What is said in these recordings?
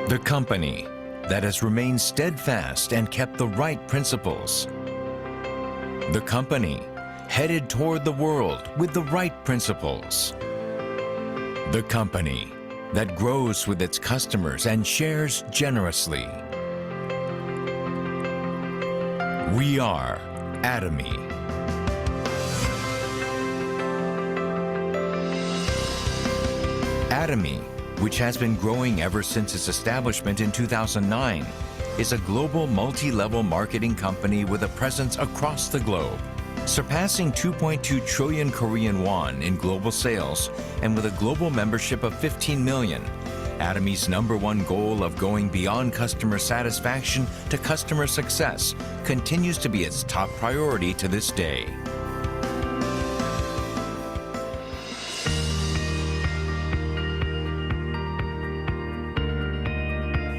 The company that has remained steadfast and kept the right principles. The company headed toward the world with the right principles. The company that grows with its customers and shares generously. We are Atomy. Atomy, which has been growing ever since its establishment in 2009, is a global multi-level marketing company with a presence across the globe, surpassing 2.2 trillion Korean won in global sales and with a global membership of 15 million. Atomy's #1 goal of going beyond customer satisfaction to customer success continues to be its top priority to this day.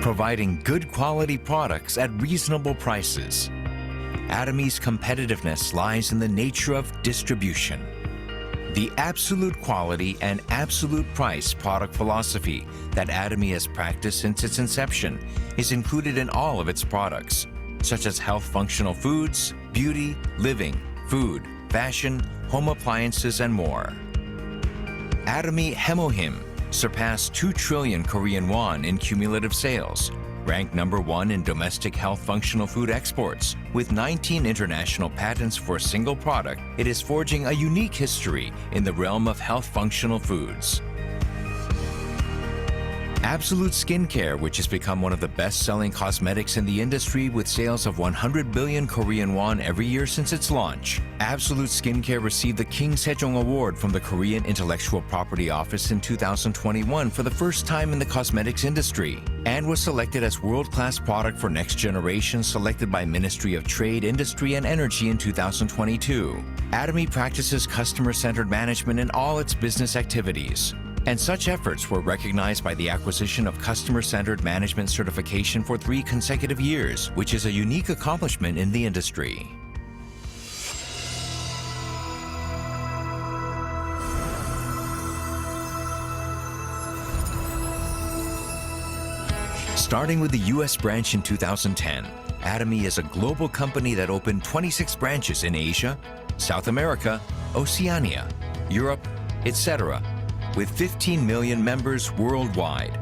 Providing good quality products at reasonable prices. Atomy's competitiveness lies in the nature of distribution. The absolute quality and absolute price product philosophy that Atomy has practiced since its inception is included in all of its products, such as health functional foods, beauty, living, food, fashion, home appliances, and more. Atomy Hemohim surpassed 2 trillion Korean won in cumulative sales, ranked #1 in domestic health functional food exports. With 19 international patents for a single product, it is forging a unique history in the realm of health functional foods. Absolute Skincare, which has become one of the best-selling cosmetics in the industry with sales of 100 billion Korean won every year since its launch. Absolute Skincare received the King Sejong Award from the Korean Intellectual Property Office in 2021 for the first time in the cosmetics industry, and was selected as world-class product for next generation selected by Ministry of Trade, Industry and Energy in 2022. Atomy practices customer-centered management in all its business activities, and such efforts were recognized by the acquisition of Customer-Centered Management certification for 3 consecutive years, which is a unique accomplishment in the industry. Starting with the U.S. branch in 2010, Atomy is a global company that opened 26 branches in Asia, South America, Oceania, Europe, etc., with 15 million members worldwide.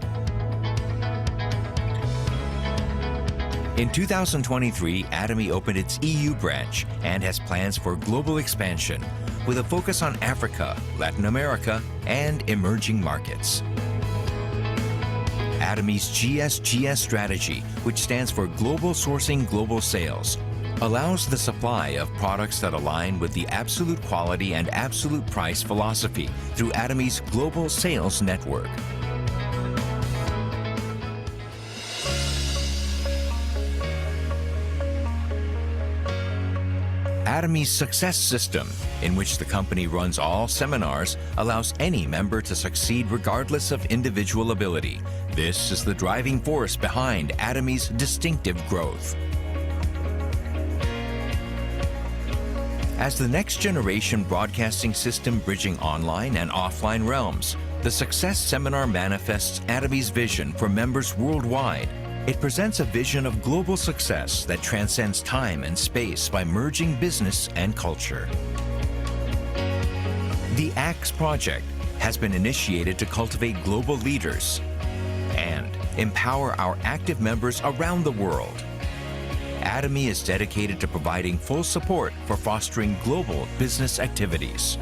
In 2023, Atomy opened its EU branch and has plans for global expansion, with a focus on Africa, Latin America, and emerging markets. Atomy's GSGS strategy, which stands for Global Sourcing Global Sales, allows the supply of products that align with the absolute quality and absolute price philosophy through Atomy's global sales network. Atomy's Success System, in which the company runs all seminars, allows any member to succeed regardless of individual ability. This is the driving force behind Atomy's distinctive growth. As the next generation broadcasting system bridging online and offline realms, the Success Seminar manifests Atomy's vision for members worldwide. It presents a vision of global success that transcends time and space by merging business and culture. The ACTS project has been initiated to cultivate global leaders and empower our active members around the world. Atomy is dedicated to providing full support for fostering global business activities.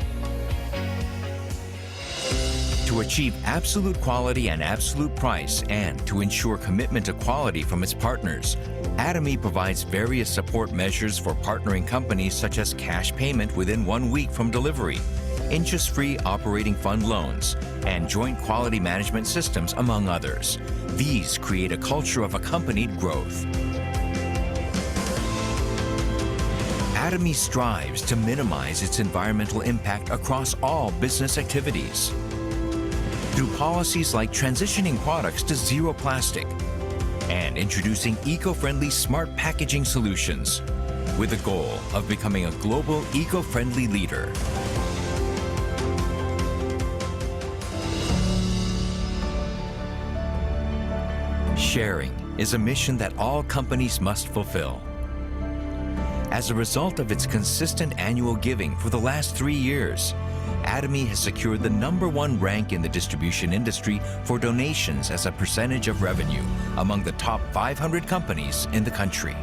To achieve absolute quality and absolute price and to ensure commitment to quality from its partners, Atomy provides various support measures for partnering companies such as cash payment within 1 week from delivery, interest-free operating fund loans, and joint quality management systems, among others. These create a culture of accompanied growth. Atomy strives to minimize its environmental impact across all business activities. Through policies like transitioning products to zero plastic and introducing eco-friendly smart packaging solutions, with the goal of becoming a global eco-friendly leader. Sharing is a mission that all companies must fulfill. As a result of its consistent annual giving for the last 3 years, Atomy has secured the #1 rank in the distribution industry for donations as a percentage of revenue among the top 500 companies in the country.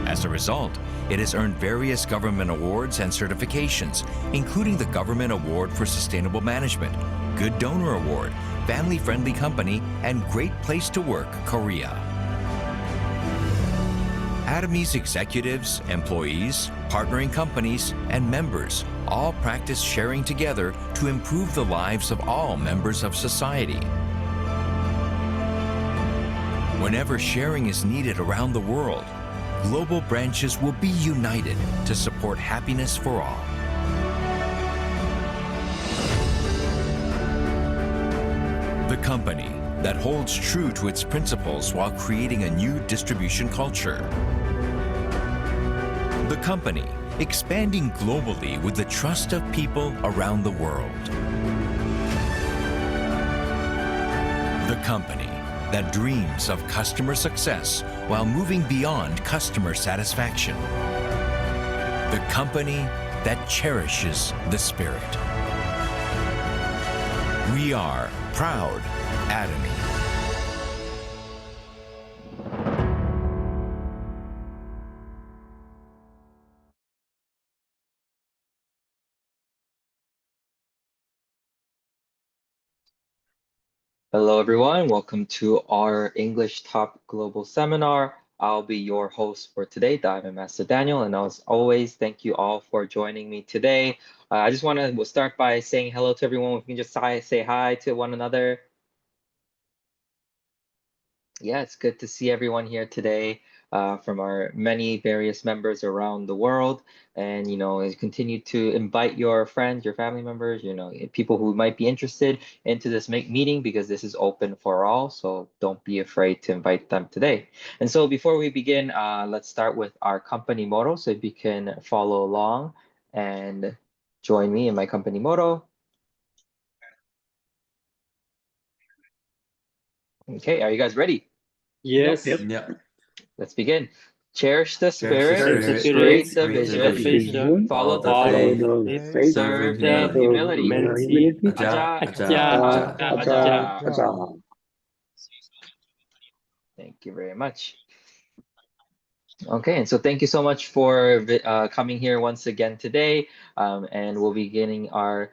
As a result, it has earned various government awards and certifications, including the Government Award for Sustainable Management, Good Donor Award, Family Friendly Company, and Great Place to Work, Korea. Atomy's executives, employees, partnering companies, and members all practice sharing together to improve the lives of all members of society. Whenever sharing is needed around the world, global branches will be united to support happiness for all. The company that holds true to its principles while creating a new distribution culture. The company expanding globally with the trust of people around the world. The company that dreams of customer success while moving beyond customer satisfaction. The company that cherishes the spirit. We are proud Atomy. Hello, everyone. Welcome to our English Top Global Seminar. I'll be your host for today, Diamond Master Daniel. And as always, thank you all for joining me today. I just want to start by saying hello to everyone. We can just say hi to one another. Yeah, it's good to see everyone here today from our many various members around the world. And, continue to invite your friends, your family members, people who might be interested into this meeting because this is open for all. So don't be afraid to invite them today. And so before we begin, let's start with our company motto. So if you can follow along and join me in my company motto. Okay, are you guys ready? Yes. Yep. Let's begin. Cherish the spirit, Cherish the spirit, create the create the vision, vision, follow the follow faith, the faith, serve serve in humility. humility. Aja, Aja. aja. Thank you very much. Okay, and so thank you so much for coming here once again today, and we'll be beginning our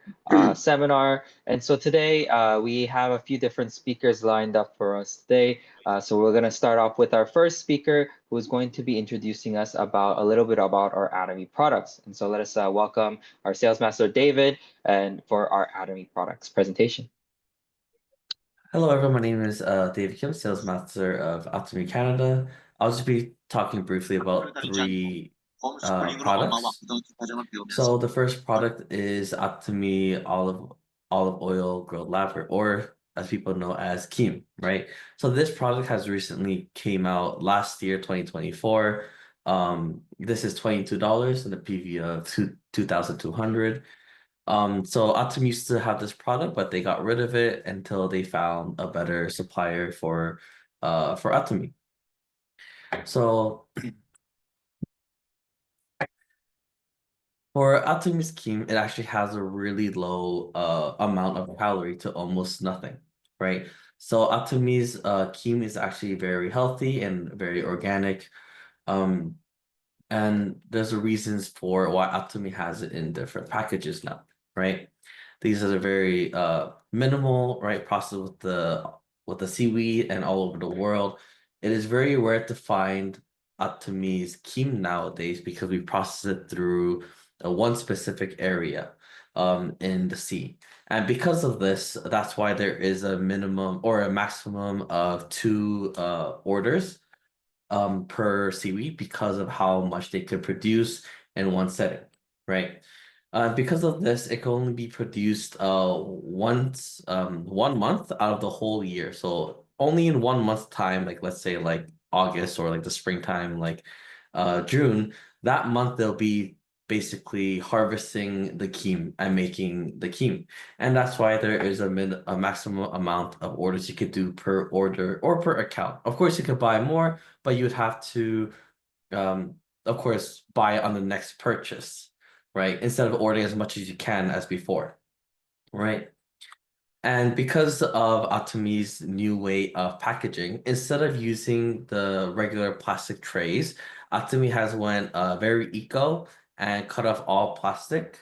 seminar. And so today we have a few different speakers lined up for us today. So we're going to start off with our first speaker, who is going to be introducing us about a little bit about our Atomy products. And so let us welcome our sales master David, and for our Atomy products presentation. Hello, everyone. My name is David Kim, Sales Master of Atomy Canada. I'll just be talking briefly about 3 products. So the first product is Atomy olive oil grilled ladder, or as people know as Kim, right? So this product has recently came out last year, 2024. This is $22 and a PV of 2,200. So Atomy used to have this product, but they got rid of it until they found a better supplier for Atomy. So for Atomy's Kim, it actually has a really low amount of calorie to almost nothing, right? So Atomy's Kim is actually very healthy and very organic. And there's a reasons for why Atomy has it in different packages now, right? These are the very minimal, right, process with the seaweed and all over the world. It is very rare to find Atomy's Kim nowadays because we process it through one specific area in the sea. And because of this, that's why there is a minimum or a maximum of 2 orders per seaweed because of how much they could produce in one setting, right? Because of this, it can only be produced once 1 month out of the whole year. So only in 1 month's time, like let's say like August or like the springtime, like June, that month there'll be basically harvesting the kim and making the kim. And that's why there is a maximum amount of orders you could do per order or per account. Of course, you could buy more, but you would have to, of course, buy on the next purchase, right? Instead of ordering as much as you can as before, right? And because of Atomy's new way of packaging, instead of using the regular plastic trays, Atomy has went very eco and cut off all plastic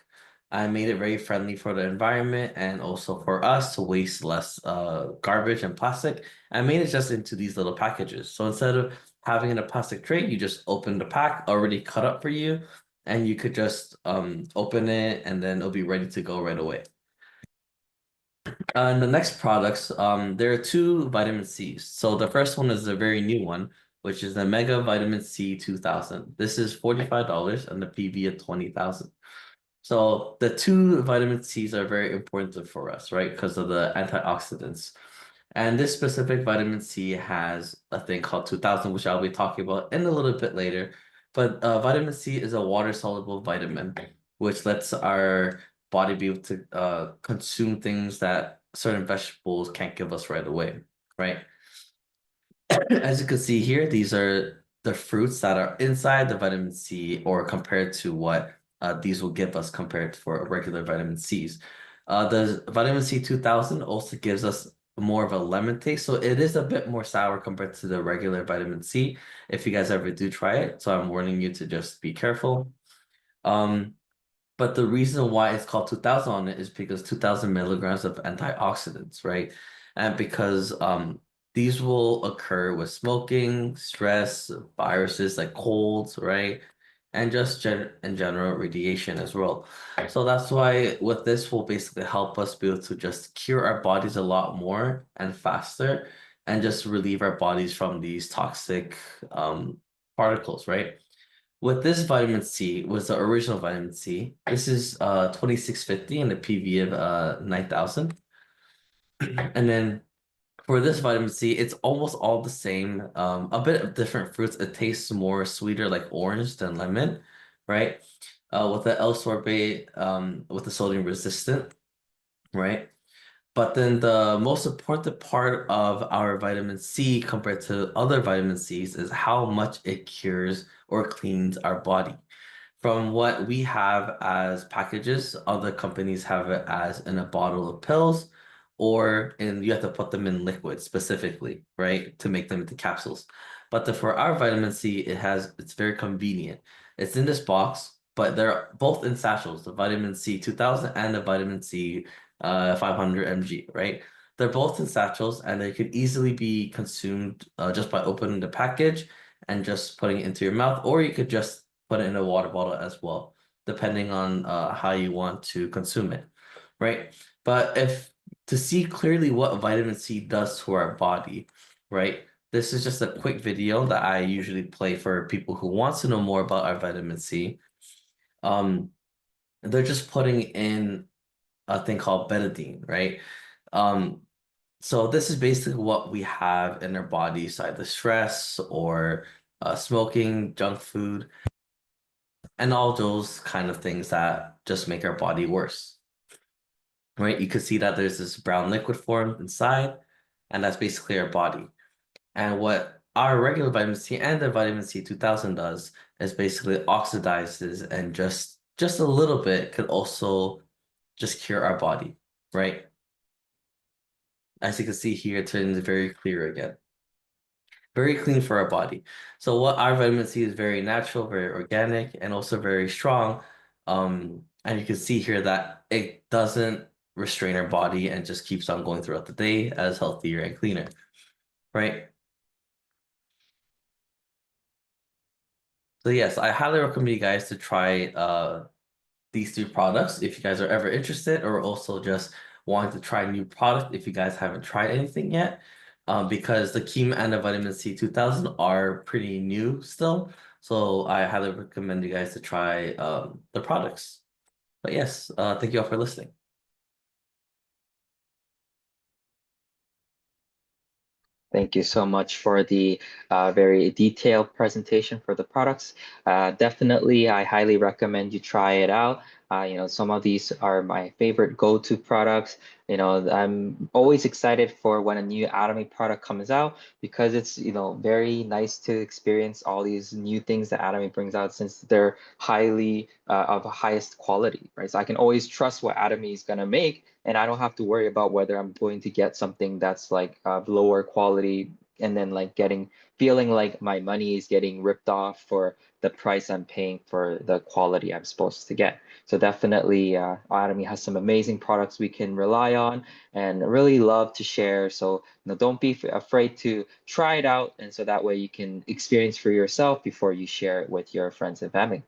and made it very friendly for the environment and also for us to waste less garbage and plastic and made it just into these little packages. So instead of having in a plastic tray, you just open the pack already cut up for you and you could just open it and then it'll be ready to go right away. And the next products, there are 2 vitamin C's. So the first one is a very new one, which is the Mega Vitamin C 2000. This is $45 and the PV of 20,000. So the 2 vitamin C's are very important for us, right? Because of the antioxidants. And this specific vitamin C has a thing called 2000, which I'll be talking about in a little bit later. But vitamin C is a water-soluble vitamin, which lets our body be able to consume things that certain vegetables can't give us right away, right? As you can see here, these are the fruits that are inside the vitamin C or compared to what these will give us compared for regular vitamin C's. The vitamin C 2000 also gives us more of a lemon taste, so it is a bit more sour compared to the regular vitamin C if you guys ever do try it. So I'm warning you to just be careful. But the reason why it's called 2000 on it is because 2000 milligrams of antioxidants, right? And because these will occur with smoking, stress, viruses like colds, right? And just in general radiation as well. So that's why with this will basically help us be able to just cure our bodies a lot more and faster and just relieve our bodies from these toxic particles, right? With this vitamin C, was the original vitamin C. This is 2650 and a PV of 9,000. And then for this vitamin C, it's almost all the same. A bit of different fruits. It tastes more sweeter like orange than lemon, right? With the L-sorbate, with the sodium resistant, right? But then the most important part of our vitamin C compared to other vitamin C's is how much it cures or cleans our body. From what we have as packages, other companies have it as in a bottle of pills, or you have to put them in liquid specifically, right, to make them into capsules. But for our vitamin C, it's very convenient. It's in this box, but they're both in satchels, the vitamin C 2000 and the vitamin C 500 mg, right? They're both in satchels and they could easily be consumed just by opening the package and just putting it into your mouth, or you could just put it in a water bottle as well, depending on how you want to consume it, right? But to see clearly what vitamin C does to our body, right? This is just a quick video that I usually play for people who want to know more about our vitamin C. They're just putting in a thing called betadine, right? So this is basically what we have in our bodies, either stress or smoking, junk food, and all those kind of things that just make our body worse, right? You can see that there's this brown liquid form inside, and that's basically our body. And what our regular vitamin C and the vitamin C 2000 does is basically oxidizes and just a little bit could also just cure our body, right? As you can see here, it turns very clear again. Very clean for our body. So what our vitamin C is very natural, very organic, and also very strong. And you can see here that it doesn't restrain our body and just keeps on going throughout the day as healthier and cleaner, right? So yes, I highly recommend you guys to try these 3 products if you guys are ever interested, or also just wanting to try a new product if you guys haven't tried anything yet. Because the Kim and the vitamin C 2000 are pretty new still. So I highly recommend you guys to try the products. But yes, thank you all for listening. Thank you so much for the very detailed presentation for the products. Definitely, I highly recommend you try it out. Some of these are my favorite go-to products. I'm always excited for when a new Atomy product comes out because it's, very nice to experience all these new things that Atomy brings out since they're highly of the highest quality, right? So I can always trust what Atomy is going to make, and I don't have to worry about whether I'm going to get something that's like lower quality and then like feeling like my money is getting ripped off for the price I'm paying for the quality I'm supposed to get. So definitely, Atomy has some amazing products we can rely on and really love to share. So don't be afraid to try it out, and so that way you can experience for yourself before you share it with your friends and family.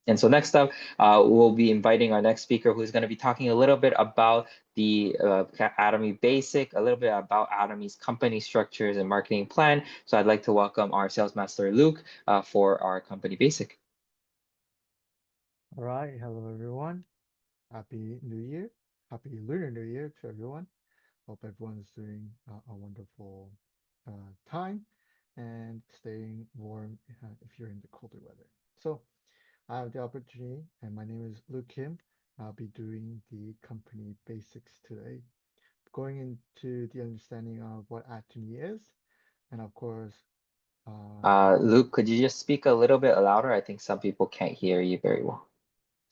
And so next up, we'll be inviting our next speaker who's going to be talking a little bit about the Atomy Basic, a little bit about Atomy's company structures and marketing plan. So I'd like to welcome our sales master, Luke, for our company Basic. All right, hello everyone. Happy New Year. Happy Lunar New Year to everyone. Hope everyone's doing a wonderful time and staying warm if you're in the colder weather. So I have the opportunity, and my name is Luke Kim. I'll be doing the company basics today, going into the understanding of what Atomy is, and of course, Luke, could you just speak a little bit louder? I think some people can't hear you very well.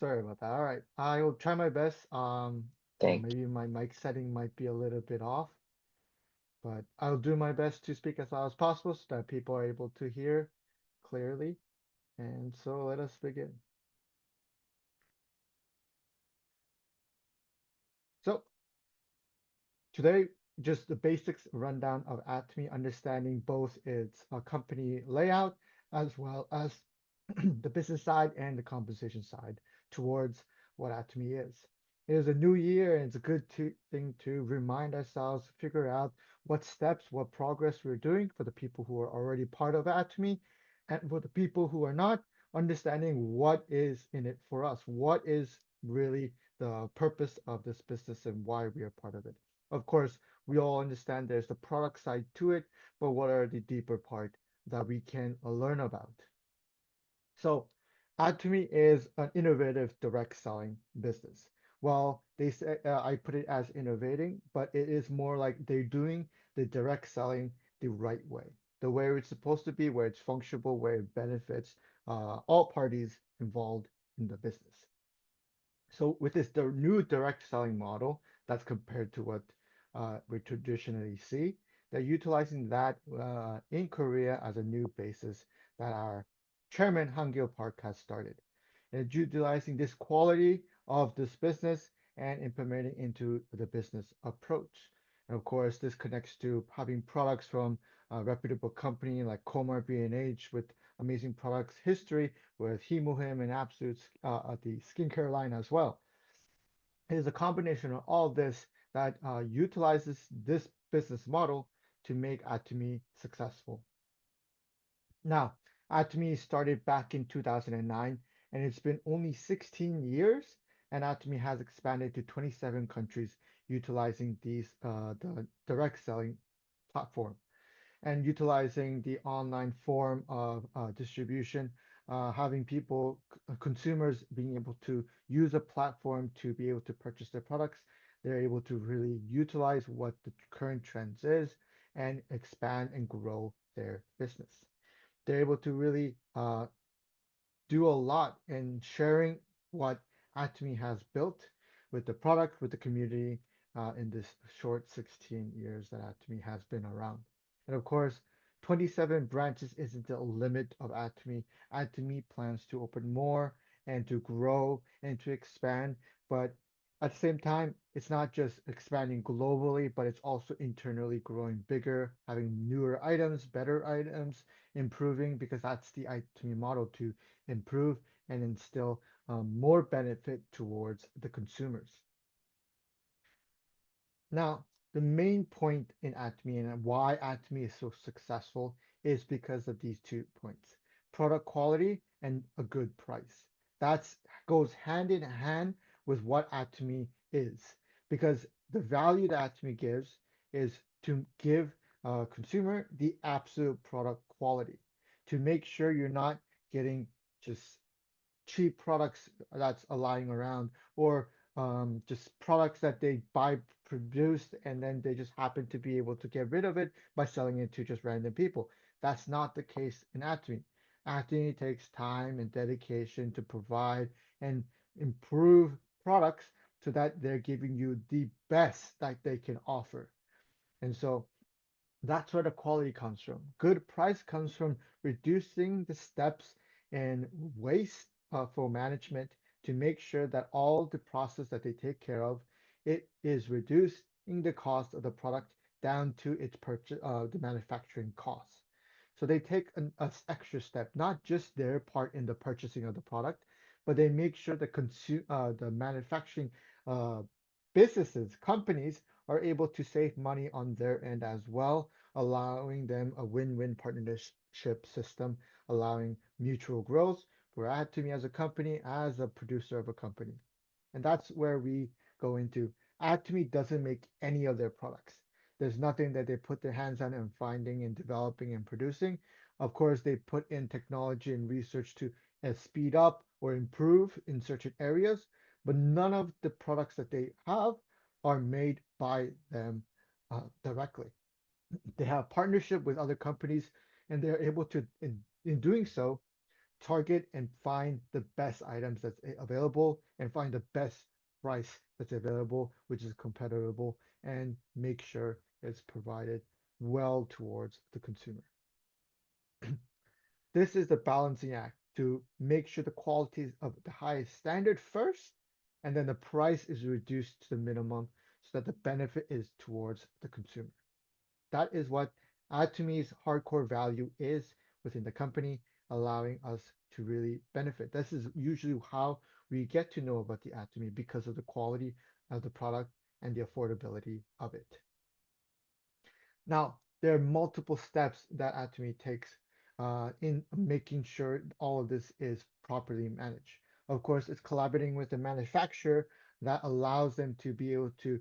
sorry about that. All right, I will try my best. Thank Maybe my mic setting might be a little bit off. But I'll do my best to speak as loud as possible so that people are able to hear clearly. And so let us begin. So today, just the basics rundown of Atomy, understanding both its company layout as well as the business side and the compensation side towards what Atomy is. It is a new year, and it's a good thing to remind ourselves, figure out what steps, what progress we're doing for the people who are already part of Atomy, and for the people who are not, understanding what is in it for us, what is really the purpose of this business and why we are part of it. Of course, we all understand there's the product side to it, but what are the deeper part that we can learn about? So, Atomy is an innovative direct selling business. Well, they say I put it as innovating, but it is more like they're doing the direct selling the right way, the way it's supposed to be, where it's functional, where it benefits all parties involved in the business. So with this the new direct selling model, that's compared to what we traditionally see, they're utilizing that in Korea as a new basis that our chairman Hangil Park has started. And utilizing this quality of this business and implementing into the business approach. And of course, this connects to having products from a reputable company like Komar B&H with amazing products history with Himuhim and Absolute the skincare line as well. It is a combination of all this that utilizes this business model to make Atomy successful. Now, Atomy started back in 2009, and it's been only 16 years, and Atomy has expanded to 27 countries utilizing the direct selling platform and utilizing the online form of distribution, having consumers being able to use a platform to be able to purchase their products. They're able to really utilize what the current trends is and expand and grow their business. They're able to really do a lot in sharing what Atomy has built with the product, with the community in this short 16 years that Atomy has been around. And of course, 27 branches isn't the limit of Atomy. Atomy plans to open more and to grow and to expand, but at the same time, it's not just expanding globally, but it's also internally growing bigger, having newer items, better items, improving because that's the Atomy model to improve and instill more benefit towards the consumers. Now, the main point in Atomy and why Atomy is so successful is because of these 2 points: product quality and a good price. That goes hand in hand with what Atomy is, because the value that Atomy gives is to give consumer the absolute product quality to make sure you're not getting just cheap products that's lying around, or just products that they buy produced and then they just happen to be able to get rid of it by selling it to just random people. That's not the case in Atomy. Atomy takes time and dedication to provide and improve products so that they're giving you the best that they can offer. And so that's where the quality comes from. Good price comes from reducing the steps and waste for management to make sure that all the process that they take care of, it is reducing the cost of the product down to its purchase, the manufacturing costs. So they take an extra step, not just their part in the purchasing of the product, but they make sure the manufacturing uh, businesses, companies are able to save money on their end as well, allowing them a win-win partnership system, allowing mutual growth for Atomy as a company, as a producer of a company. And that's where we go into. Atomy doesn't make any of their products. There's nothing that they put their hands on and finding and developing and producing. Of course, they put in technology and research to speed up or improve in certain areas, but none of the products that they have are made by them directly. They have partnership with other companies, and they're able to, in doing so, target and find the best items that's available and find the best price that's available, which is compatible, and make sure it's provided well towards the consumer. This is the balancing act to make sure the quality is of the highest standard first, and then the price is reduced to the minimum so that the benefit is towards the consumer. That is what Atomy's hardcore value is within the company, allowing us to really benefit. This is usually how we get to know about the Atomy because of the quality of the product and the affordability of it. Now, there are multiple steps that Atomy takes in making sure all of this is properly managed. Of course, it's collaborating with the manufacturer that allows them to be able to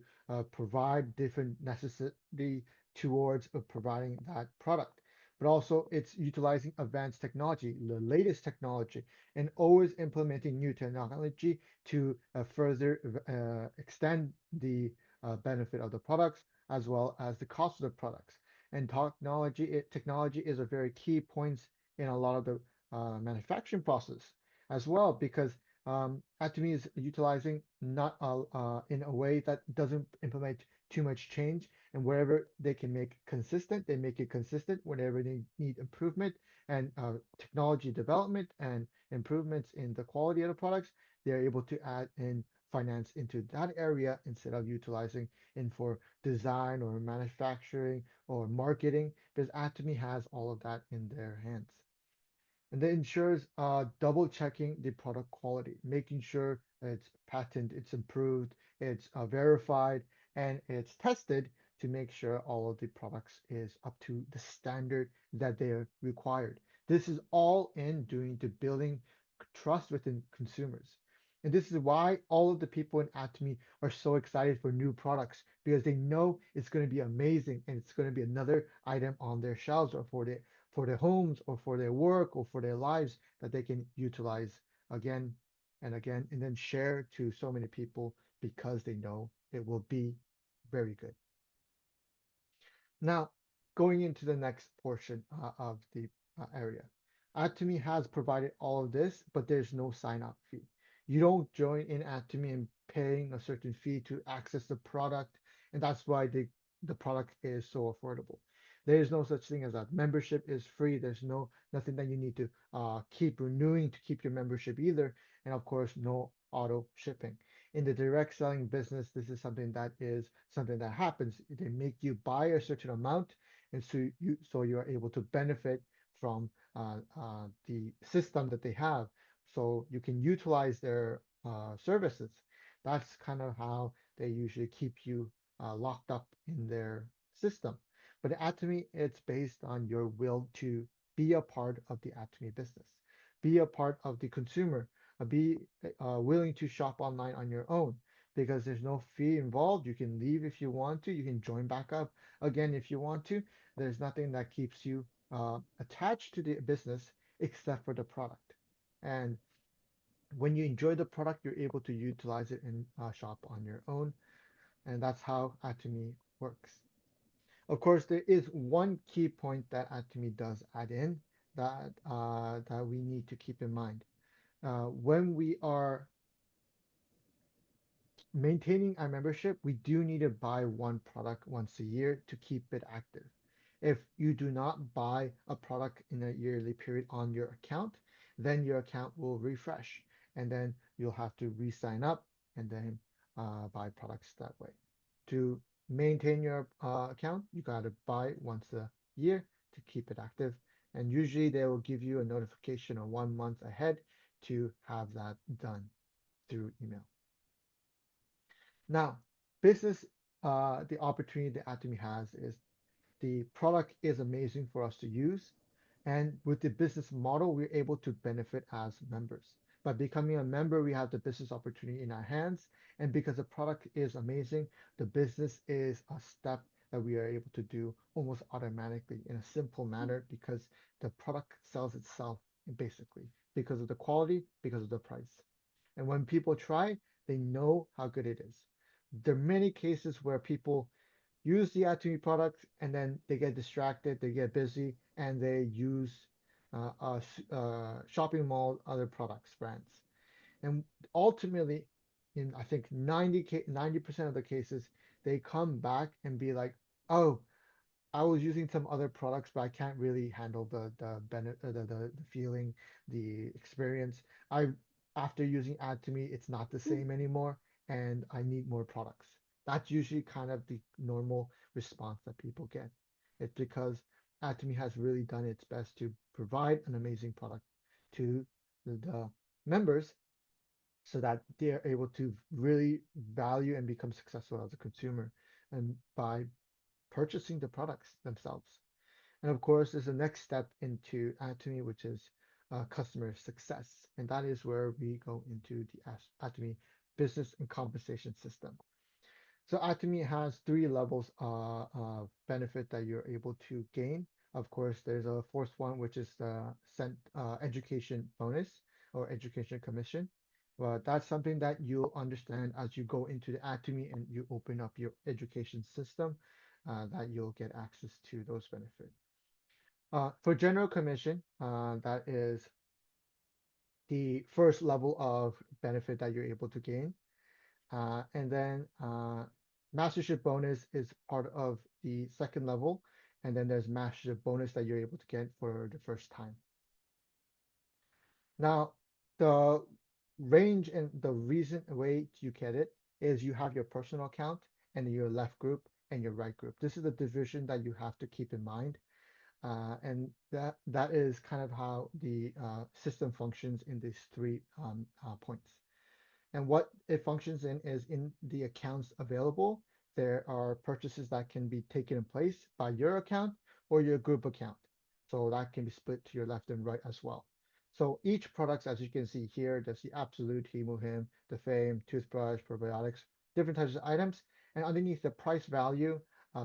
provide different necessity towards providing that product. But also, it's utilizing advanced technology, the latest technology, and always implementing new technology to further extend the benefit of the products as well as the cost of the products. And technology is a very key point in a lot of the manufacturing process as well, because Atomy is utilizing not in a way that doesn't implement too much change, and wherever they can make consistent, they make it consistent. Whenever they need improvement and technology development and improvements in the quality of the products, they're able to add in finance into that area instead of utilizing in for design or manufacturing or marketing, because Atomy has all of that in their hands. And that ensures double checking the product quality, making sure it's patent, it's improved, it's verified, and it's tested to make sure all of the products is up to the standard that they are required. This is all in doing to building trust within consumers. And this is why all of the people in Atomy are so excited for new products, because they know it's going to be amazing and it's going to be another item on their shelves or for their homes or for their work or for their lives that they can utilize again and again and then share to so many people because they know it will be very good. Now, going into the next portion of the area. Atomy has provided all of this, but there's no sign-up fee. You don't join in Atomy and paying a certain fee to access the product, and that's why the product is so affordable. There is no such thing as that. Membership is free. There's nothing that you need to keep renewing to keep your membership either, and of course, no auto shipping. In the direct selling business, this is something that happens. They make you buy a certain amount, and so you are able to benefit from the system that they have, so you can utilize their services. That's kind of how they usually keep you locked up in their system. But Atomy, it's based on your will to be a part of the Atomy business, be a part of the consumer, be willing to shop online on your own, because there's no fee involved. You can leave if you want to. You can join back up again if you want to. There's nothing that keeps you attached to the business except for the product. And when you enjoy the product, you're able to utilize it and shop on your own. And that's how Atomy works. Of course, there is one key point that Atomy does add in that we need to keep in mind. When we are maintaining our membership, we do need to buy one product once a year to keep it active. If you do not buy a product in a yearly period on your account, then your account will refresh and then you'll have to re-sign up and then buy products that way. To maintain your account, you got to buy once a year to keep it active. And usually they will give you a notification 1 month ahead to have that done through email. Now, business, the opportunity that Atomy has is the product is amazing for us to use. And with the business model, we're able to benefit as members. By becoming a member, we have the business opportunity in our hands. And because the product is amazing, the business is a step that we are able to do almost automatically in a simple manner because the product sells itself basically because of the quality, because of the price. And when people try, they know how good it is. There are many cases where people use the Atomy product and then they get distracted, they get busy, and they use shopping mall other products, brands. And ultimately, in I think 90% of the cases, they come back and be like, oh, I was using some other products, but I can't really handle the feeling, the experience. I After using Atomy, it's not the same anymore, and I need more products. That's usually kind of the normal response that people get. It's because Atomy has really done its best to provide an amazing product to the members so that they're able to really value and become successful as a consumer and by purchasing the products themselves. And of course, there's a next step into Atomy, which is customer success. And that is where we go into the Atomy business and compensation system. So Atomy has 3 levels of benefit that you're able to gain. Of course, there's a fourth one, which is the education bonus or education commission. But that's something that you'll understand as you go into the Atomy and you open up your education system, that you'll get access to those benefits. For general commission, that is the first level of benefit that you're able to gain. And then mastership bonus is part of the second level. And then there's mastership bonus that you're able to get for the first time. Now, the range and the reason way you get it is you have your personal account and your left group and your right group. This is the division that you have to keep in mind. And that is kind of how the system functions in these 3 points. And what it functions in is in the accounts available, there are purchases that can be taken in place by your account or your group account. So that can be split to your left and right as well. So each product, as you can see here, there's the Absolute, Hemohim, the Fame, toothbrush, probiotics, different types of items. And underneath the price value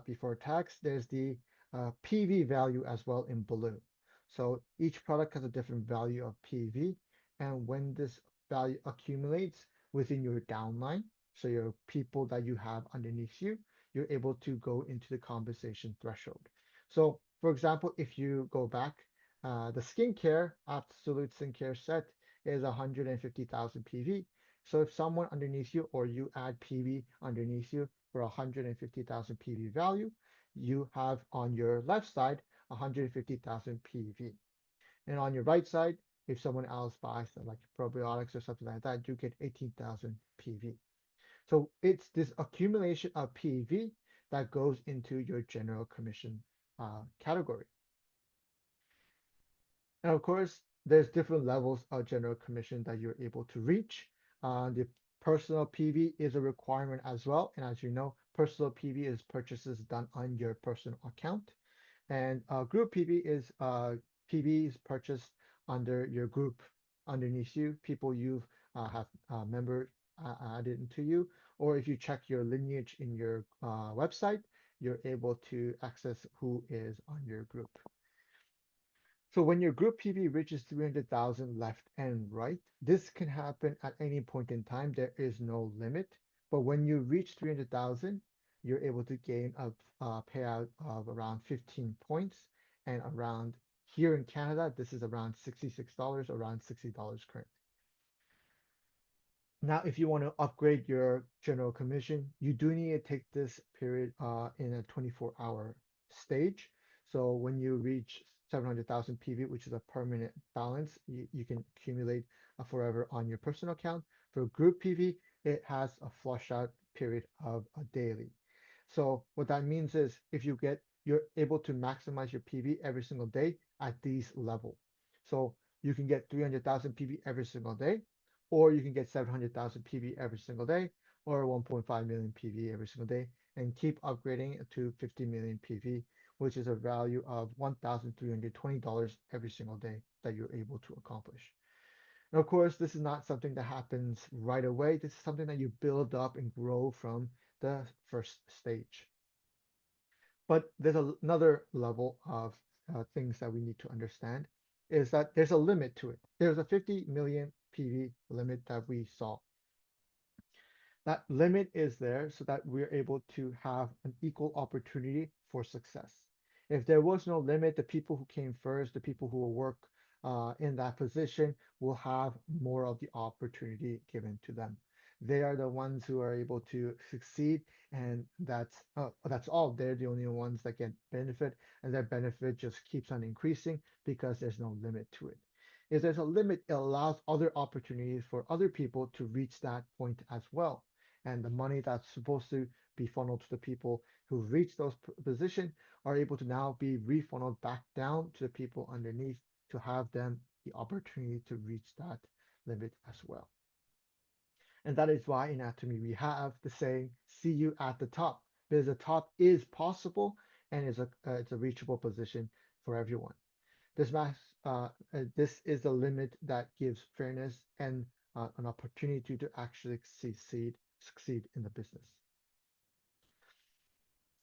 before tax, there's the PV value as well in blue. So each product has a different value of PV. And when this value accumulates within your downline, so your people that you have underneath you, you're able to go into the compensation threshold. So for example, if you go back, the skincare, Absolute skincare set is 150,000 PV. So if someone underneath you or you add PV underneath you for 150,000 PV value, you have on your left side 150,000 PV. And on your right side, if someone else buys like probiotics or something like that, you get 18,000 PV. So it's this accumulation of PV that goes into your general commission category. And of course, there's different levels of general commission that you're able to reach. The personal PV is a requirement as well. And as you know, personal PV is purchases done on your personal account. And group PV is PVs purchased under your group underneath you, people you have member added into you, or if you check your lineage in your website, you're able to access who is on your group. So when your group PV reaches 300,000 left and right, this can happen at any point in time. There is no limit. But when you reach 300,000, you're able to gain a payout of around 15 points. And around here in Canada, this is around $66, around $60 currently. Now, if you want to upgrade your general commission, you do need to take this period in a 24-hour stage. So when you reach 700,000 PV, which is a permanent balance, you can accumulate forever on your personal account. For group PV, it has a flush out period of a daily. So what that means is if you're able to maximize your PV every single day at these level. So you can get 300,000 PV every single day, or you can get 700,000 PV every single day, or 1.5 million PV every single day, and keep upgrading to 50 million PV, which is a value of $1,320 every single day that you're able to accomplish. And of course, this is not something that happens right away. This is something that you build up and grow from the first stage. But there's another level of things that we need to understand is that there's a limit to it. There's a 50 million PV limit that we saw. That limit is there so that we're able to have an equal opportunity for success. If there was no limit, the people who came first, the people who will work in that position will have more of the opportunity given to them. They are the ones who are able to succeed, and that's all. They're the only ones that get benefit, and that benefit just keeps on increasing because there's no limit to it. If there's a limit, it allows other opportunities for other people to reach that point as well. And the money that's supposed to be funneled to the people who reach those positions are able to now be refunneled back down to the people underneath to have them the opportunity to reach that limit as well. And that is why in Atomy we have the saying, see you at the top, because the top is possible and it's a reachable position for everyone. This is a limit that gives fairness and an opportunity to actually succeed in the business.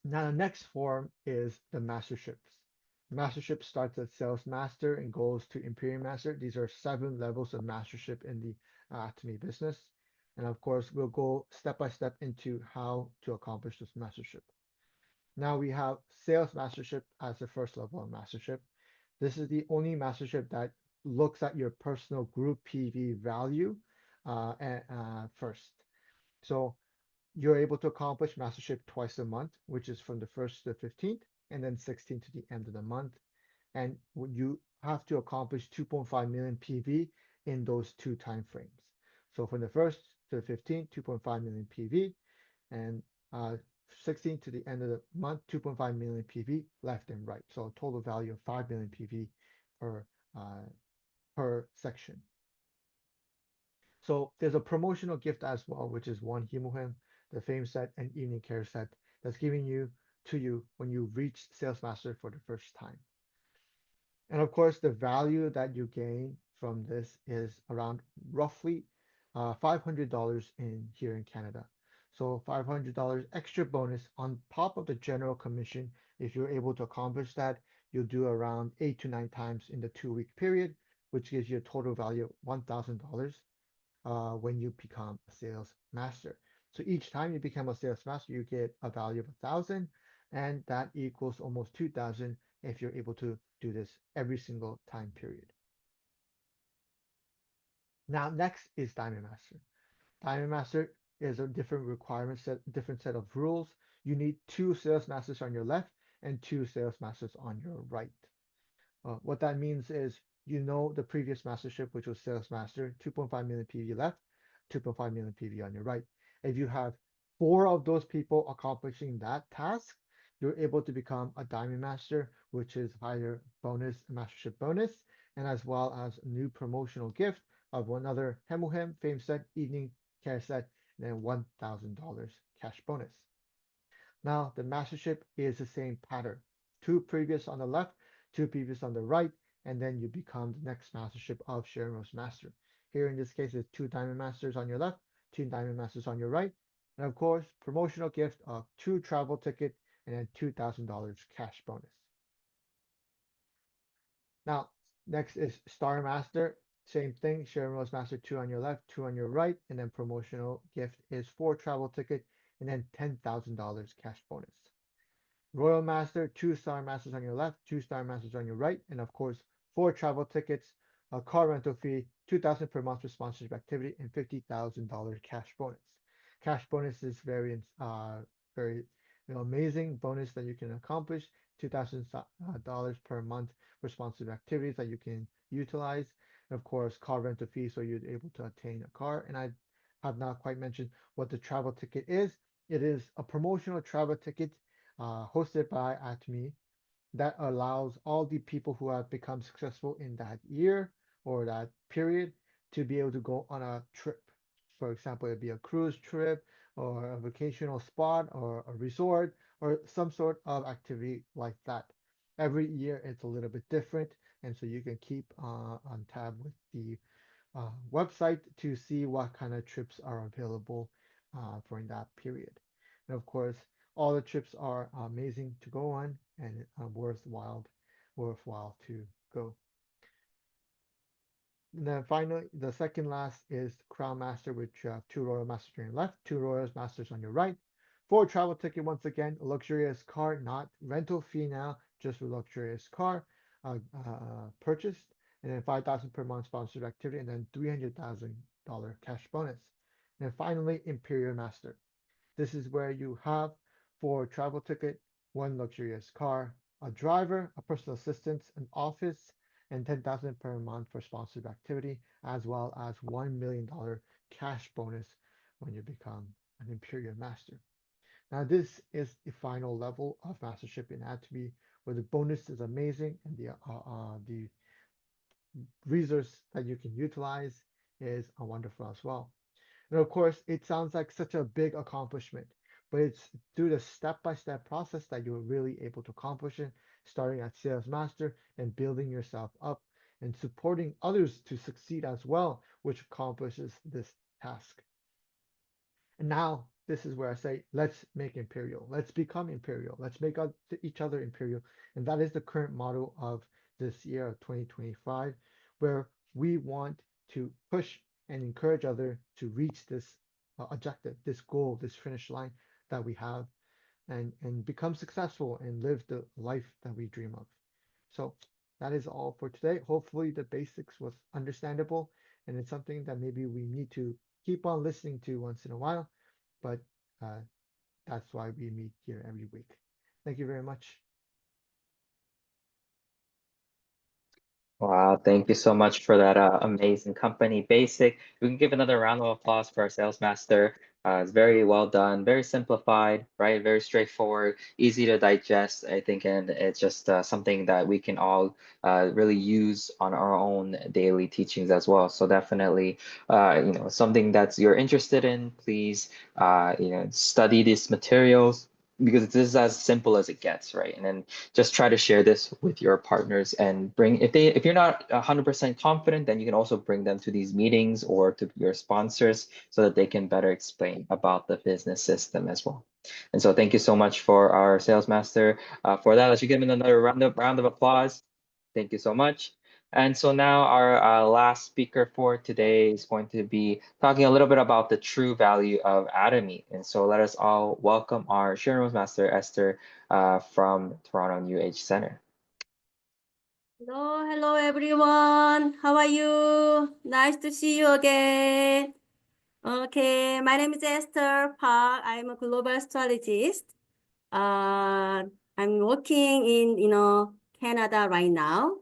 Now, the next form is the masterships. Mastership starts at Sales Master and goes to Imperial Master. These are 7 levels of mastership in the Atomy business. And of course, we'll go step by step into how to accomplish this mastership. Now we have Sales Mastership as the first level of mastership. This is the only mastership that looks at your personal group PV value first. So you're able to accomplish mastership twice a month, which is from the 1st to the 15th, and then 16th to the end of the month. And you have to accomplish 2.5 million PV in those 2 time frames. So from the 1st to the 15th, 2.5 million PV, and 16th to the end of the month, 2.5 million PV left and right. So a total value of 5 million PV per section. So there's a promotional gift as well, which is 1 Hemohem, the Fame set, and Evening Care set that's giving to you when you reach Sales Master for the first time. And of course, the value that you gain from this is around roughly $500 here in Canada. So $500 extra bonus on top of the general commission. If you're able to accomplish that, you'll do around 8 to 9 times in the 2-week period, which gives you a total value of $1,000 when you become a sales master. So each time you become a sales master, you get a value of 1,000, and that equals almost 2,000 if you're able to do this every single time period. Now, next is Diamond Master. Diamond Master is a different requirement set, different set of rules. You need 2 sales masters on your left and 2 sales masters on your right. What that means is, you know, the previous mastership, which was Sales Master, 2.5 million PV left, 2.5 million PV on your right. If you have 4 of those people accomplishing that task, you're able to become a Diamond Master, which is higher bonus, mastership bonus, and as well as a new promotional gift of another Hemohem Fame set, Evening Care set, and then $1,000 cash bonus. Now, the mastership is the same pattern. 2 previous on the left, 2 previous on the right, and then you become the next mastership of Sharon Rose Master. Here in this case, it's 2 Diamond Masters on your left, 2 Diamond Masters on your right. And of course, promotional gift of 2 travel tickets and then $2,000 cash bonus. Now, next is Star Master. Same thing, Sharon Rose Master 2 on your left, 2 on your right, and then promotional gift is 4 travel tickets and then $10,000 cash bonus. Royal Master, 2 Star Masters on your left, 2 Star Masters on your right, and of course, 4 travel tickets, a car rental fee, $2,000 per month for sponsorship activity, and $50,000 cash bonus. Cash bonus is very amazing bonus that you can accomplish. $2,000 per month for sponsored activities that you can utilize. And of course, car rental fee, so you're able to obtain a car. And I have not quite mentioned what the travel ticket is. It is a promotional travel ticket hosted by Atomy that allows all the people who have become successful in that year or that period to be able to go on a trip. For example, it'd be a cruise trip or a vacational spot or a resort or some sort of activity like that. Every year it's a little bit different, and so you can keep on tab with the website to see what kind of trips are available for that period. And of course, all the trips are amazing to go on and worthwhile to go. And then finally, the second last is Crown Master, which you have 2 Royal Masters on your left, 2 Royal Masters on your right. 4 travel ticket, once again, a luxurious car, not rental fee now, just a luxurious car purchased, and then $5,000 per month sponsored activity, and then $300,000 cash bonus. And then finally, Imperial Master. This is where you have 4 travel ticket, 1 luxurious car, a driver, a personal assistant, an office, and $10,000 per month for sponsored activity, as well as $1 million cash bonus when you become an Imperial Master. Now, this is the final level of mastership in Atomy, where the bonus is amazing and the resource that you can utilize is wonderful as well. And of course, it sounds like such a big accomplishment, but it's through the step-by-step process that you're really able to accomplish it, starting at Sales Master and building yourself up and supporting others to succeed as well, which accomplishes this task. And now, this is where I say, let's make Imperial. Let's become Imperial. Let's make each other Imperial. And that is the current motto of this year of 2025, where we want to push and encourage others to reach this objective, this goal, this finish line that we have, and become successful and live the life that we dream of. So that is all for today. Hopefully the basics was understandable, and it's something that maybe we need to keep on listening to once in a while, but that's why we meet here every week. Thank you very much. Wow, thank you so much for that amazing company basic. We can give another round of applause for our sales master. It's very well done, very simplified, right? Very straightforward, easy to digest, I think, and it's just something that we can all really use on our own daily teachings as well. So definitely, something that you're interested in, please, study these materials, because this is as simple as it gets, right? And then just try to share this with your partners and if you're not 100% confident, then you can also bring them to these meetings or to your sponsors so that they can better explain about the business system as well. And so thank you so much for our sales master. For that, let's give him another round of applause. Thank you so much. And so now our last speaker for today is going to be talking a little bit about the true value of Atomy. And so let us all welcome our Sharon Master, Esther, from Toronto New Age Center. Hello everyone. How are you? Nice to see you again. Okay, my name is Esther Park. I'm a global strategist. I'm working in Canada right now.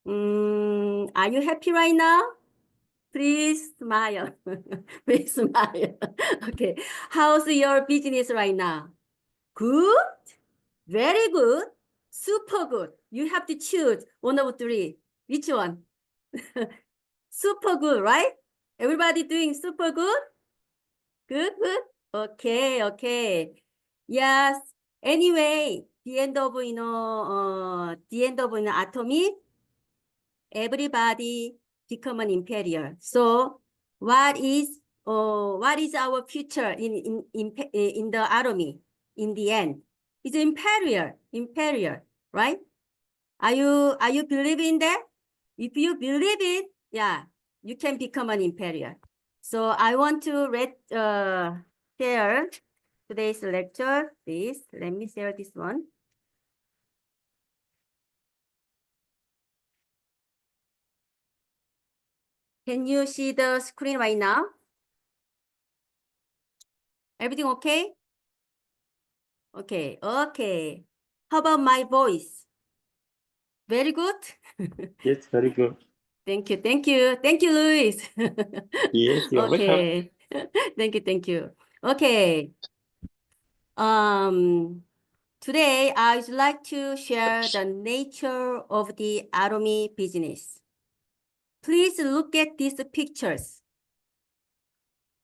Are you happy right now? Please smile. Please smile. Okay. How's your business right now? Good? Very good. Super good. You have to choose one of three. Which one? Super good, right? Everybody doing super good? Good, good. Okay, okay. Yes. Anyway, the end of Atomy, everybody become an imperial. So what is what is our future in the Atomy in the end? It's imperial, right? Are you believing that? If you believe it, yeah, you can become an imperial. So I want to share today's lecture. Please let me share this one. Can you see the screen right now? Everything okay? Okay. How about my voice? Very good? Yes, very good. Thank you, Luis. Yes, you're welcome. Okay. Thank you. Okay. Today I would like to share the nature of the Atomy business. Please look at these pictures.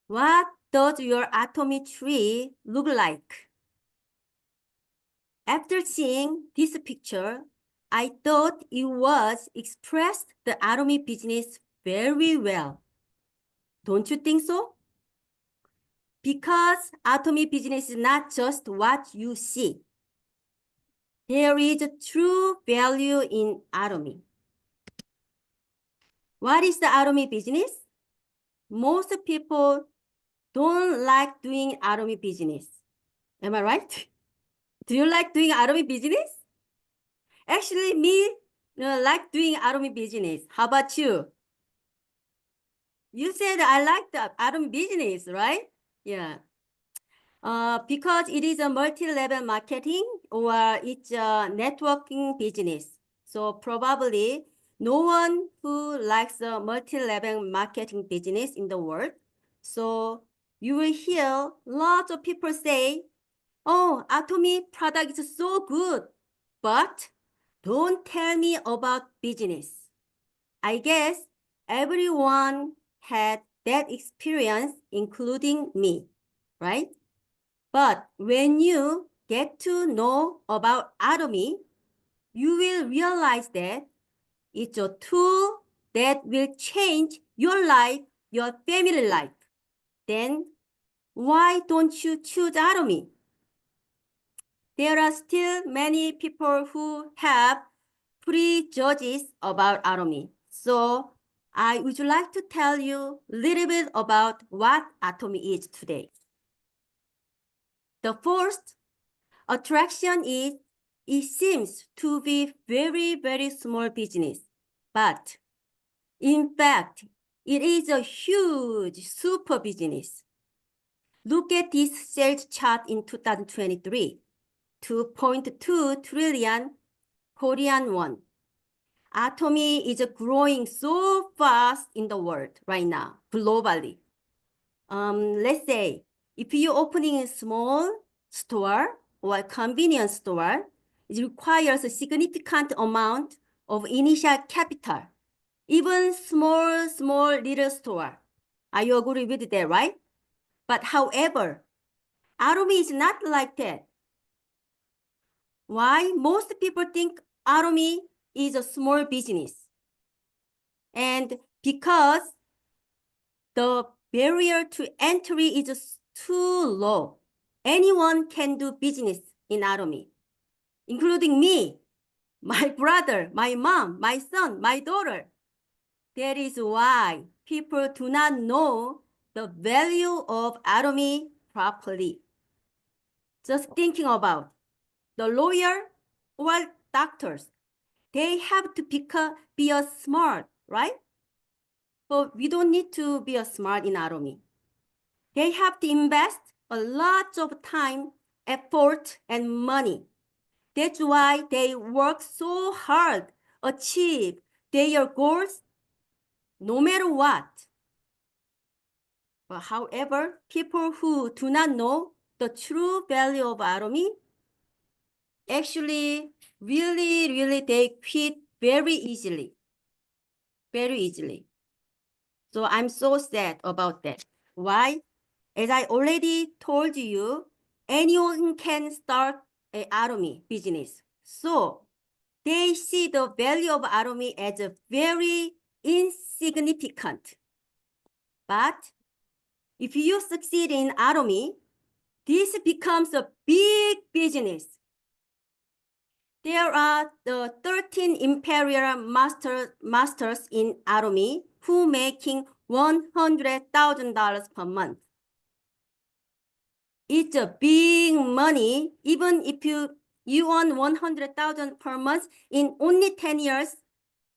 What does your Atomy tree look like? After seeing this picture, I thought it was expressed the Atomy business very well. Don't you think so? Because Atomy business is not just what you see. There is a true value in Atomy. What is the Atomy business? Most people don't like doing Atomy business. Am I right? Do you like doing Atomy business? Actually, me like doing Atomy business. How about you? You said I like the Atomy business, right? Yeah. Because it is a multi-level marketing or it's a networking business. So probably no one who likes a multi-level marketing business in the world. So you will hear lots of people say, oh, Atomy product is so good, but don't tell me about business. I guess everyone had that experience, including me, right? But when you get to know about Atomy, you will realize that it's a tool that will change your life, your family life. Then why don't you choose Atomy? There are still many people who have prejudices about Atomy. So I would like to tell you a little bit about what Atomy is today. The first attraction is it seems to be very, very small business, but in fact, it is a huge super business. Look at this sales chart in 2023, 2.2 trillion Korean won. Atomy is growing so fast in the world right now, globally. Let's say if you're opening a small store or a convenience store, it requires a significant amount of initial capital. Even small little store. Are you agree with that, right? But however, Atomy is not like that. Why? Most people think Atomy is a small business. And because the barrier to entry is too low, anyone can do business in Atomy, including me, my brother, my mom, my son, my daughter. That is why people do not know the value of Atomy properly. Just thinking about the lawyer or doctors, they have to be a smart, right? But we don't need to be a smart in Atomy. They have to invest a lot of time, effort, and money. That's why they work so hard, achieve their goals, no matter what. But however, people who do not know the true value of Atomy, actually, really, they quit very easily. Very easily. So I'm so sad about that. Why? As I already told you, anyone can start an Atomy business. So they see the value of Atomy as a very insignificant. But If you succeed in Atomy, this becomes a big business. There are the 13 imperial masters in Atomy who making $100,000 per month. It's a big money. Even if you earn 100,000 per month in only 10 years,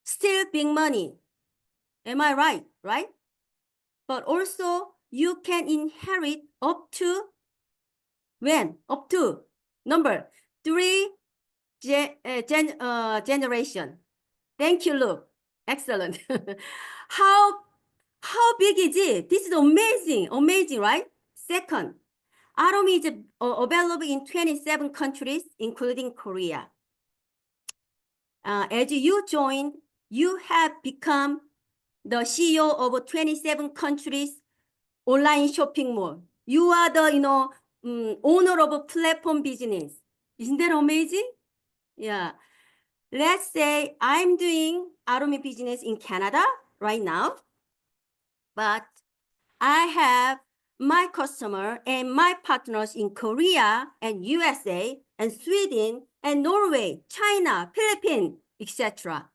still big money. Am I right? Right? But also you can inherit up to when? Up to number 3 generation. Thank you, Luke. Excellent. How big is it? This is amazing, right? Second, Atomy is available in 27 countries, including Korea. As you joined, you have become the CEO of 27 countries online shopping mall. You are the owner of a platform business. Isn't that amazing? Yeah. Let's say I'm doing Atomy business in Canada right now, but I have my customer and my partners in Korea and USA and Sweden and Norway, China, Philippines, etc.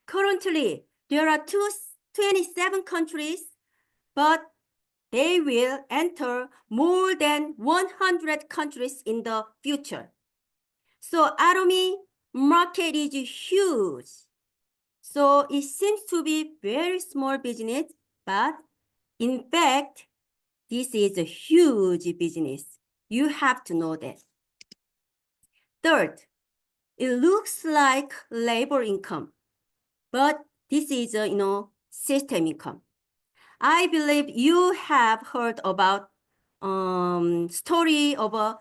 Currently, there are 27 countries, but they will enter more than 100 countries in the future. So Atomy market is huge. So it seems to be very small business, but in fact, this is a huge business. You have to know that. Third, it looks like labor income, but this is a system income. I believe you have heard about story of a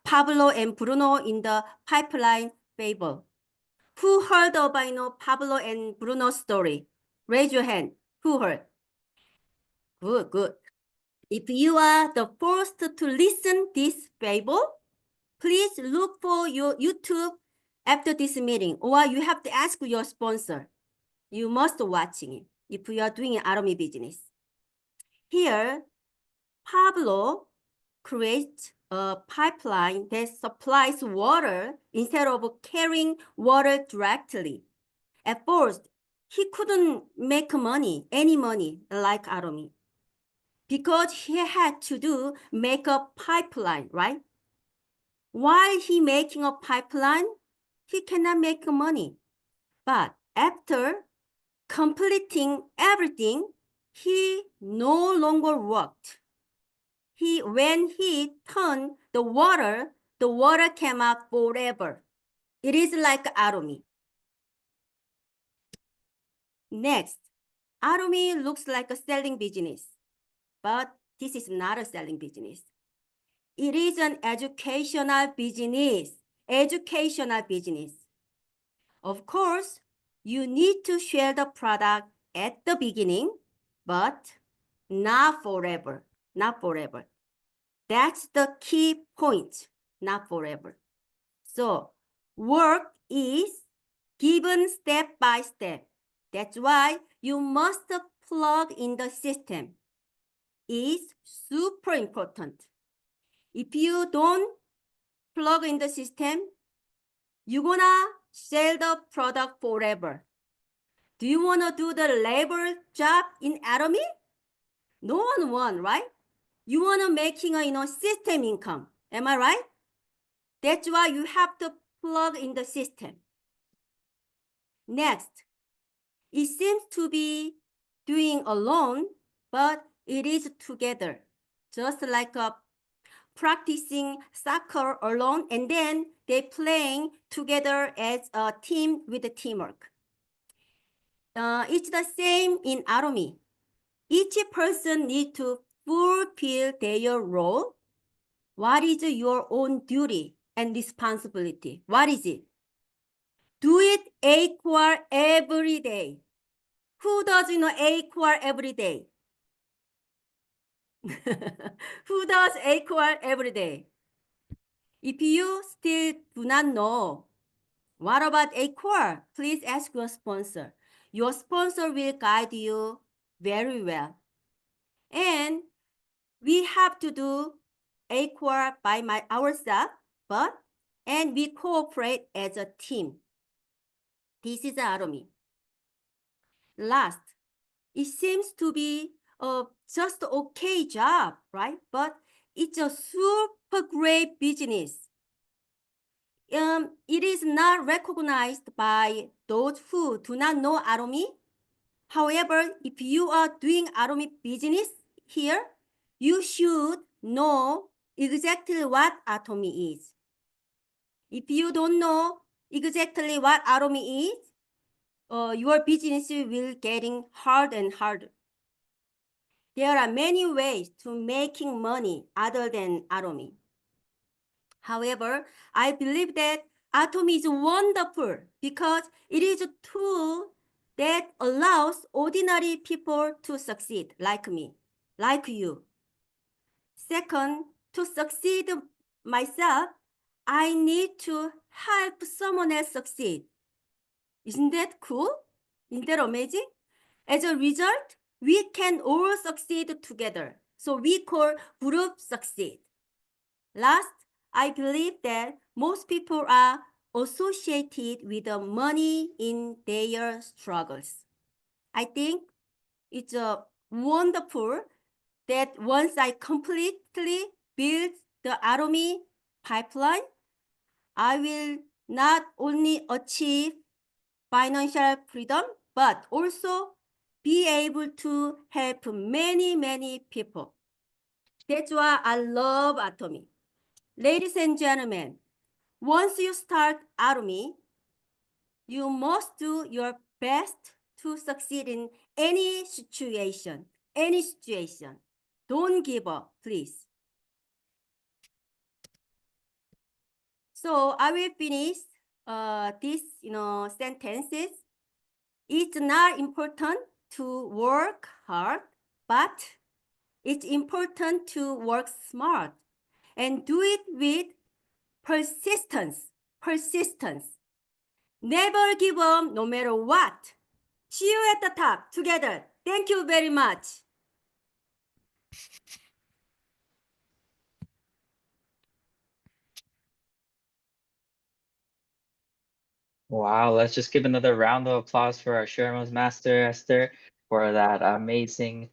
Pablo and Bruno in the pipeline fable. Who heard about Pablo and Bruno story? Raise your hand. Who heard? Good. If you are the first to listen this fable, please look for your YouTube after this meeting, or you have to ask your sponsor. You must watching it if you are doing an Atomy business. Here, Pablo creates a pipeline that supplies water instead of carrying water directly. At first, he couldn't make any money like Atomy, because he had to make a pipeline, right? While he making a pipeline, he cannot make money. But after completing everything, he no longer worked. When he turned the water came out forever. It is like Atomy. Next, Atomy looks like a selling business, but this is not a selling business. It is an educational business. Of course, you need to share the product at the beginning, but not forever. That's the key point, not forever. So work is given step by step. That's why you must plug in the system. It's super important. If you don't plug in the system, you're gonna sell the product forever. Do you wanna do the labor job in Atomy? No one wants, right? You wanna making a system income. Am I right? That's why you have to plug in the system. Next, it seems to be doing alone, but it is together, just like practicing soccer alone, and then they playing together as a team with the teamwork. It's the same in Atomy. Each person needs to fulfill their role. What is your own duty and responsibility? What is it? Do it equal every day. Who does equal every day? Who does equal every day? If you still do not know, what about equal? Please ask your sponsor. Your sponsor will guide you very well. And we have to do equal by ourselves, and we cooperate as a team. This is Atomy. Last, it seems to be just okay job, right? But it's a super great business. It is not recognized by those who do not know Atomy. However, if you are doing Atomy business here, you should know exactly what Atomy is. If you don't know exactly what Atomy is, your business will getting hard and harder. There are many ways to making money other than Atomy. However, I believe that Atomy is wonderful because it is a tool that allows ordinary people to succeed, like me, like you. Second, to succeed myself, I need to help someone else succeed. Isn't that cool? Isn't that amazing? As a result, we can all succeed together. So we call group succeed. Last, I believe that most people are associated with the money in their struggles. I think it's wonderful that once I completely build the Atomy pipeline, I will not only achieve financial freedom, but also be able to help many, many people. That's why I love Atomy. Ladies and gentlemen, once you start Atomy, you must do your best to succeed in any situation, any situation. Don't give up, please. So I will finish these sentences. It's not important to work hard, but it's important to work smart and do it with persistence. Persistence. Never give up no matter what. See you at the top together. Thank you very much. Wow, let's just give another round of applause for our Sherman's Master, Esther, for that amazing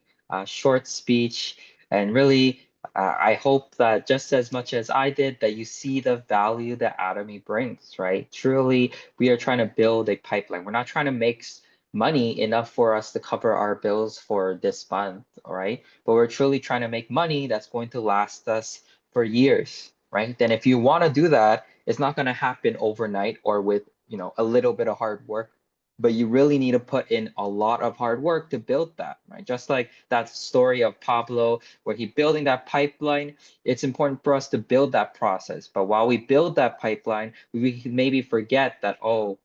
short speech. And really, I hope that just as much as I did, that you see the value that Atomy brings, right? Truly, we are trying to build a pipeline. We're not trying to make money enough for us to cover our bills for this month, all right? But we're truly trying to make money that's going to last us for years, right? Then if you want to do that, it's not going to happen overnight or with a little bit of hard work, but you really need to put in a lot of hard work to build that, right? Just like that story of Pablo where he building that pipeline, it's important for us to build that process. But while we build that pipeline, we can maybe forget that, oh,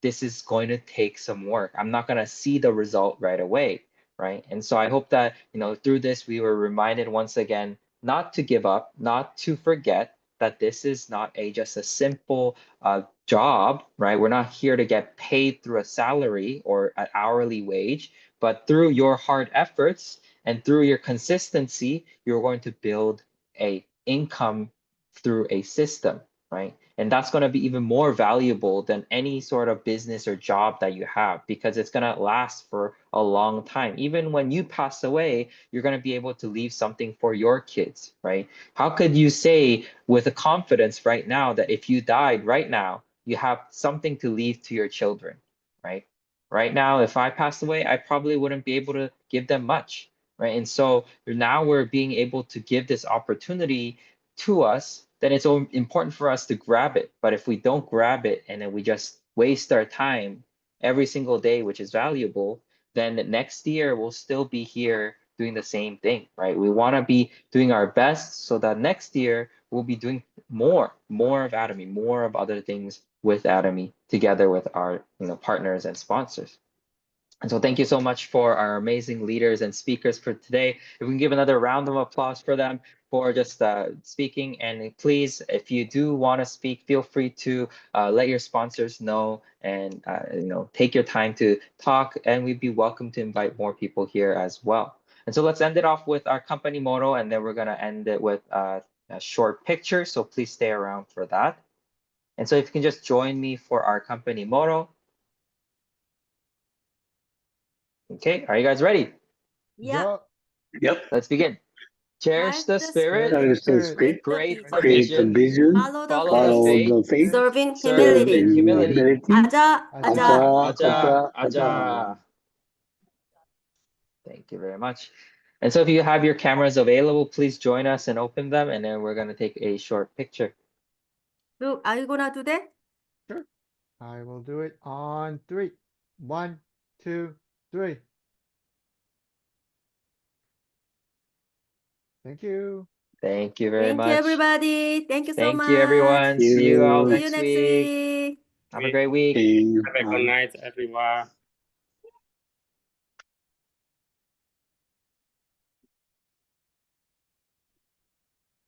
this is going to take some work. I'm not going to see the result right away, right? And so I hope that, through this, we were reminded once again, not to give up, not to forget that this is not just a simple job, right? We're not here to get paid through a salary or an hourly wage, but through your hard efforts and through your consistency, you're going to build a income through a system, right? And that's going to be even more valuable than any sort of business or job that you have because it's going to last for a long time. Even when you pass away, you're going to be able to leave something for your kids, right? How could you say with a confidence right now that if you died right now, you have something to leave to your children, right? Right now, if I passed away, I probably wouldn't be able to give them much, right? And so now we're being able to give this opportunity to us, then it's important for us to grab it. But if we don't grab it and then we just waste our time every single day, which is valuable, then next year we'll still be here doing the same thing, right? We want to be doing our best so that next year we'll be doing more of Atomy, more of other things with Atomy together with our partners and sponsors. And so thank you so much for our amazing leaders and speakers for today. If we can give another round of applause for them for just speaking. And please, if you do want to speak, feel free to let your sponsors know and take your time to talk. And we'd be welcome to invite more people here as well. And so let's end it off with our company motto, and then we're going to end it with a short picture. So please stay around for that. And so if you can just join me for our company motto. Okay, are you guys ready? Yeah. Yep. Let's begin. Cherish the spirit, Cherish the create spirit, the create the create the vision, vision, follow the follow the follow faith, faith, the faith, serve in serve humility. in humility. Aja, Aja. aja. Aja, aja. Thank you very much. And so if you have your cameras available, please join us and open them, and then we're going to take a short picture. Look, are you gonna do that? Sure. I will do it on 3. 1, 2, 3. Thank you. Thank you very Thank much. you, everybody. Thank you so Thank much. you, everyone. See you all you. See next you next week. week. Have a great week. Okay, Have a good night, everyone.